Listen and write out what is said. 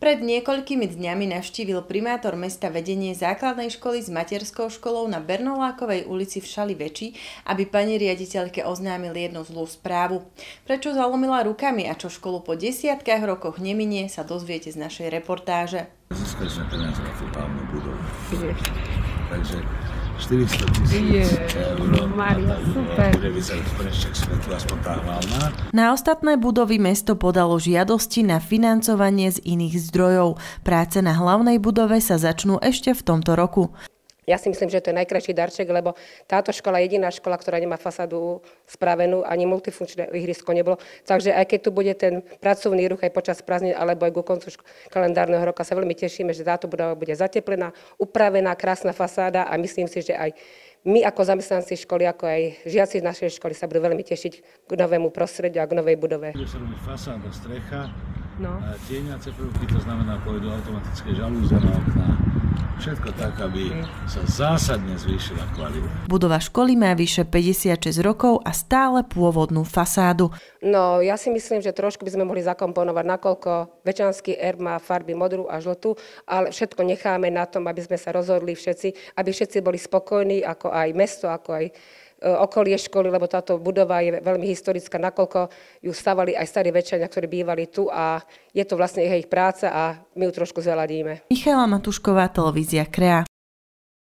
Pred niekoľkými dňami navštívil primátor mesta vedenie základnej školy s materskou školou na Bernolákovej ulici v Šaliveči, aby pani riaditeľke oznámil jednu zlú správu. Prečo zalomila rukami a čo školu po desiatkách rokoch neminie, sa dozviete z našej reportáže. Získali sme peniaze na totálnu budovu. Takže 400 000 eur. Mária, super. Bude vyzerať prešťak svetla, aspoň tá hlavná. Na ostatné budovy mesto podalo žiadosti na financovanie z iných zdrojov. Práce na hlavnej budove sa začnú ešte v tomto roku. Ja si myslím, že to je najkrajší darček, lebo táto škola je jediná škola, ktorá nemá fasádu spravenú, ani multifunkčné ihrisko nebolo. Takže aj keď tu bude ten pracovný ruch aj počas prázdnin, alebo aj ku koncu kalendárneho roka, sa veľmi tešíme, že táto budova bude zateplená, upravená, krásna fasáda a myslím si, že aj my ako zamestnanci školy, ako aj žiaci z našej školy sa budú veľmi tešiť k novému prostrediu a k novej budove. Bude sa robiť fasáda, strecha, tieňace prvky, to znamená, pôjdu automatické žalúze na okná. Všetko tak, aby sa zásadne zvýšila kvalita. Budova školy má vyše 56 rokov a stále pôvodnú fasádu. No, ja si myslím, že trošku by sme mohli zakomponovať, nakoľko večanský erb má farby modrú a žltú, ale všetko necháme na tom, aby sme sa rozhodli všetci, aby všetci boli spokojní, ako aj mesto, ako aj okolie školy, lebo táto budova je veľmi historická, nakoľko ju stavali aj starí Večania, ktorí bývali tu a je to vlastne ich práca a my ju trošku zveladíme. Michaela Matušková, televízia KREA.